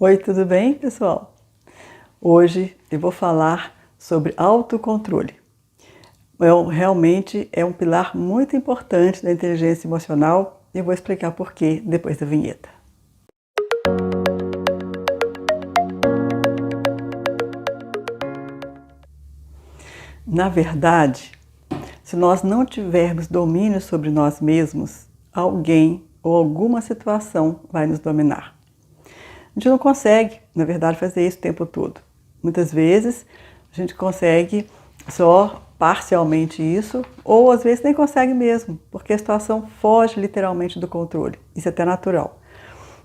Oi, tudo bem, pessoal? Hoje eu vou falar sobre autocontrole. Realmente é um pilar muito importante da inteligência emocional e eu vou explicar por quê depois da vinheta. Na verdade, se nós não tivermos domínio sobre nós mesmos, alguém ou alguma situação vai nos dominar. A gente não consegue, na verdade, fazer isso o tempo todo. Muitas vezes a gente consegue só parcialmente isso, ou às vezes nem consegue mesmo, porque a situação foge literalmente do controle. Isso é até natural.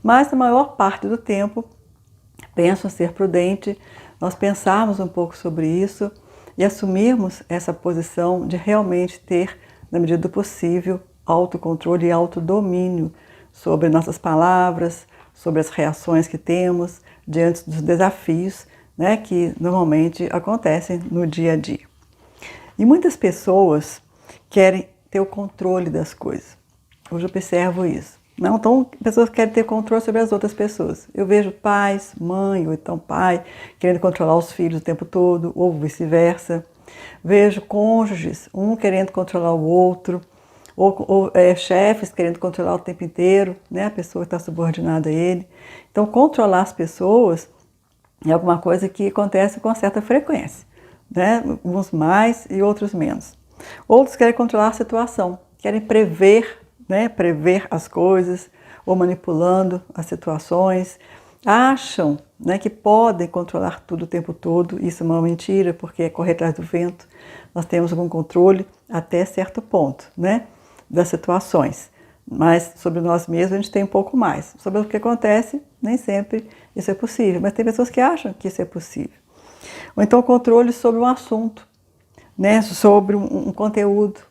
Mas na maior parte do tempo, penso ser prudente, nós pensarmos um pouco sobre isso e assumirmos essa posição de realmente ter, na medida do possível, autocontrole e autodomínio sobre nossas palavras, sobre as reações que temos diante dos desafios, né, que normalmente acontecem no dia a dia. E muitas pessoas querem ter o controle das coisas. Hoje eu observo isso. Não, então, pessoas querem ter controle sobre as outras pessoas. Eu vejo pais, mãe ou então pai querendo controlar os filhos o tempo todo, ou vice-versa. Vejo cônjuges, um querendo controlar o outro, ou chefes querendo controlar o tempo inteiro, né? A pessoa está subordinada a ele. Então, controlar as pessoas é alguma coisa que acontece com certa frequência, né? Uns mais e outros menos. Outros querem controlar a situação, querem prever, né? Prever as coisas, ou manipulando as situações. Acham, né, que podem controlar tudo o tempo todo. Isso é uma mentira, porque é correr atrás do vento. Nós temos algum controle até certo ponto, né, das situações. Mas sobre nós mesmos a gente tem um pouco mais. Sobre o que acontece, nem sempre isso é possível. Mas tem pessoas que acham que isso é possível. Ou então controle sobre um assunto, né, sobre um conteúdo.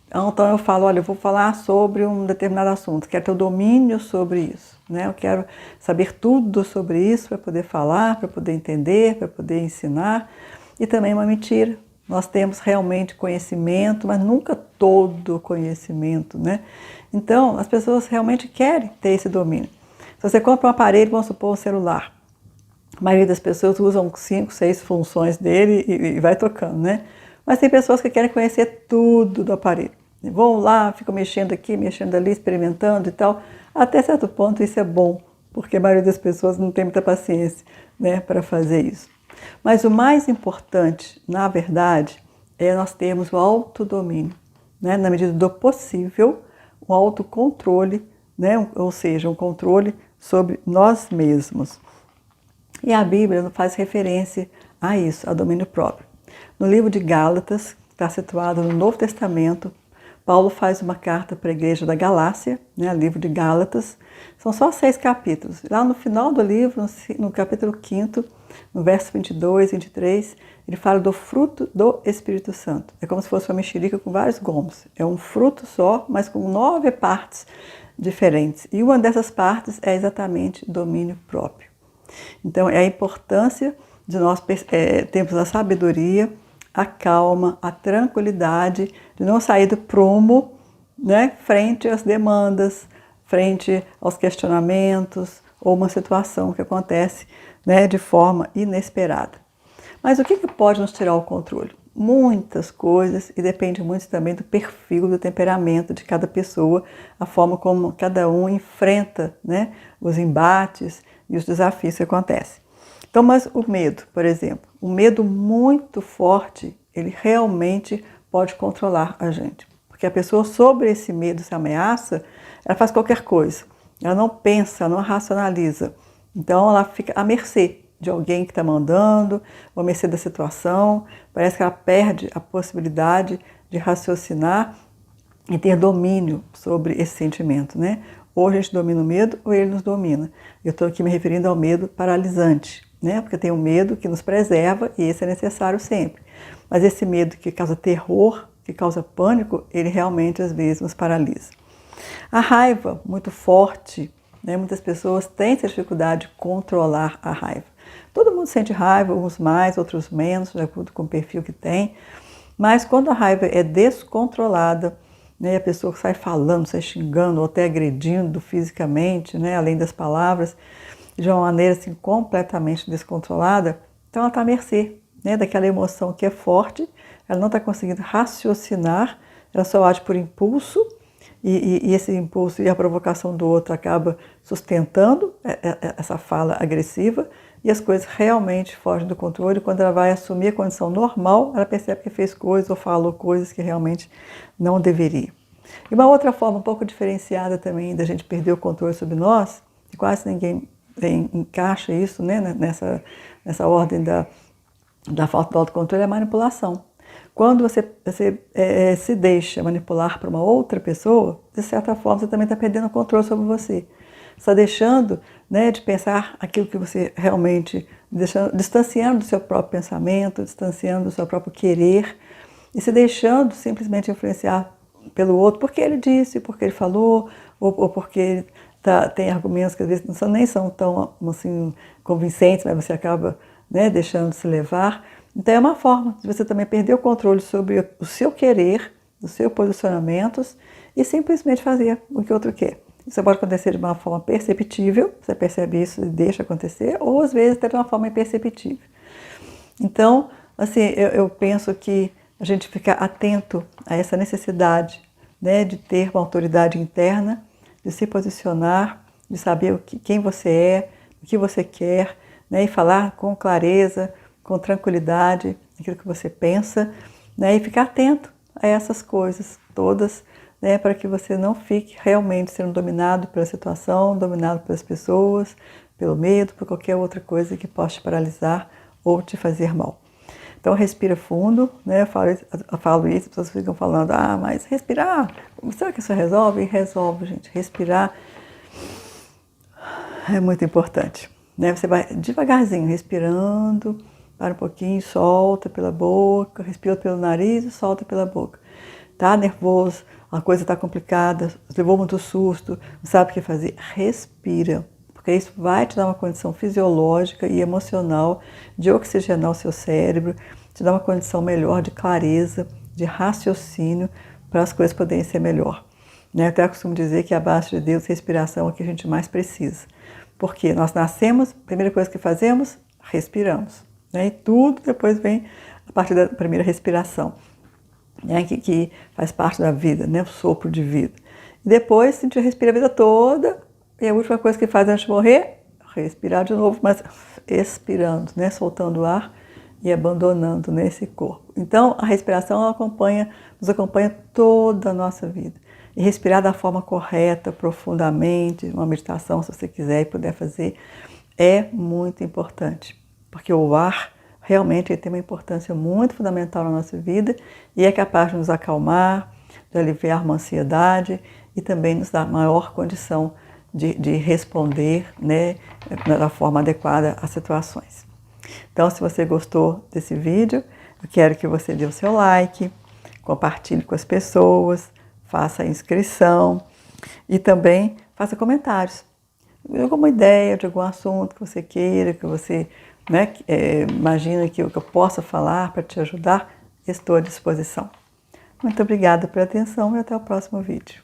Então eu falo, olha, eu vou falar sobre um determinado assunto, quero ter o domínio sobre isso, né? Eu quero saber tudo sobre isso para poder falar, para poder entender, para poder ensinar. E também uma mentira. Nós temos realmente conhecimento, mas nunca todo o conhecimento, né? Então, as pessoas realmente querem ter esse domínio. Se você compra um aparelho, vamos supor um celular, a maioria das pessoas usam 5, 6 funções dele e vai tocando, né? Mas tem pessoas que querem conhecer tudo do aparelho. Vão lá, ficam mexendo aqui, mexendo ali, experimentando e tal. Até certo ponto isso é bom, porque a maioria das pessoas não tem muita paciência, né, para fazer isso. Mas o mais importante, na verdade, é nós termos o autodomínio, né, na medida do possível, o autocontrole, né, ou seja, um controle sobre nós mesmos. E a Bíblia faz referência a isso, a domínio próprio. No livro de Gálatas, que está situado no Novo Testamento, Paulo faz uma carta para a igreja da Galácia, né, livro de Gálatas. São só 6 capítulos. Lá no final do livro, no capítulo 5º, no verso 22 e 23, ele fala do fruto do Espírito Santo. É como se fosse uma mexerica com vários gomos. É um fruto só, mas com 9 partes diferentes. E uma dessas partes é exatamente domínio próprio. Então, é a importância de nós termos a sabedoria, a calma, a tranquilidade, de não sair do prumo, né, frente às demandas, frente aos questionamentos ou uma situação que acontece, né, de forma inesperada. Mas o que pode nos tirar o controle? Muitas coisas, e depende muito também do perfil, do temperamento de cada pessoa, a forma como cada um enfrenta, né, os embates e os desafios que acontecem. Então, mas o medo, por exemplo, o medo muito forte, ele realmente pode controlar a gente. Porque a pessoa sobre esse medo, essa ameaça, ela faz qualquer coisa. Ela não pensa, não racionaliza. Então, ela fica à mercê de alguém que está mandando, ou à mercê da situação. Parece que ela perde a possibilidade de raciocinar e ter domínio sobre esse sentimento, né? Ou a gente domina o medo, ou ele nos domina. Eu estou aqui me referindo ao medo paralisante, né? Porque tem um medo que nos preserva e esse é necessário sempre. Mas esse medo que causa terror, que causa pânico, ele realmente às vezes nos paralisa. A raiva muito forte, né? Muitas pessoas têm essa dificuldade de controlar a raiva. Todo mundo sente raiva, uns mais, outros menos, de acordo com o perfil que tem. Mas quando a raiva é descontrolada, né, a pessoa sai falando, sai xingando ou até agredindo fisicamente, né, além das palavras, de uma maneira assim, completamente descontrolada, então ela está à mercê, né, daquela emoção que é forte, ela não está conseguindo raciocinar, ela só age por impulso, e esse impulso e a provocação do outro acaba sustentando essa fala agressiva, e as coisas realmente fogem do controle. Quando ela vai assumir a condição normal, ela percebe que fez coisas ou falou coisas que realmente não deveria. E uma outra forma um pouco diferenciada também da gente perder o controle sobre nós, e quase ninguém encaixa isso, né, nessa ordem da falta do autocontrole, é a manipulação. Quando você se deixa manipular por uma outra pessoa, de certa forma você também está perdendo o controle sobre você. Você está deixando, né, de pensar aquilo que você realmente, distanciando do seu próprio pensamento, distanciando do seu próprio querer, e se deixando simplesmente influenciar pelo outro, porque ele disse, porque ele falou, ou porque ele tem argumentos que às vezes nem são tão assim, convincentes, mas você acaba, né, deixando se levar. Então é uma forma de você também perder o controle sobre o seu querer, os seus posicionamentos, e simplesmente fazer o que o outro quer. Isso pode acontecer de uma forma perceptível, você percebe isso e deixa acontecer, ou às vezes até de uma forma imperceptível. Então, assim, eu penso que a gente ficar atento a essa necessidade, né, de ter uma autoridade interna, de se posicionar, de saber quem você é, o que você quer, né, e falar com clareza, com tranquilidade, aquilo que você pensa, né, e ficar atento a essas coisas todas, né, para que você não fique realmente sendo dominado pela situação, dominado pelas pessoas, pelo medo, por qualquer outra coisa que possa te paralisar ou te fazer mal. Então respira fundo, né? Eu falo isso, as pessoas ficam falando, mas respirar, será que isso resolve? E resolve, gente. Respirar é muito importante, né? Você vai devagarzinho, respirando, para um pouquinho, solta pela boca, respira pelo nariz e solta pela boca. Tá nervoso, a coisa está complicada, levou muito susto, não sabe o que fazer, respira. Porque isso vai te dar uma condição fisiológica e emocional de oxigenar o seu cérebro, te dar uma condição melhor de clareza, de raciocínio, para as coisas poderem ser melhor. Eu até costumo dizer que abaixo de Deus, respiração é o que a gente mais precisa. Porque nós nascemos, a primeira coisa que fazemos, respiramos. E tudo depois vem a partir da primeira respiração, que faz parte da vida, o sopro de vida. E depois a gente respira a vida toda, e a última coisa que faz antes de morrer, respirar de novo, mas expirando, soltando o ar e abandonando esse corpo. Então, a respiração ela nos acompanha toda a nossa vida. E respirar da forma correta, profundamente, uma meditação, se você quiser e puder fazer, é muito importante. Porque o ar realmente ele tem uma importância muito fundamental na nossa vida e é capaz de nos acalmar, de aliviar uma ansiedade e também nos dar maior condição de responder, da forma adequada às situações. Então, se você gostou desse vídeo, eu quero que você dê o seu like, compartilhe com as pessoas, faça a inscrição e também faça comentários. Alguma ideia de algum assunto que você queira, que você imagina que eu possa falar para te ajudar, estou à disposição. Muito obrigada pela atenção e até o próximo vídeo.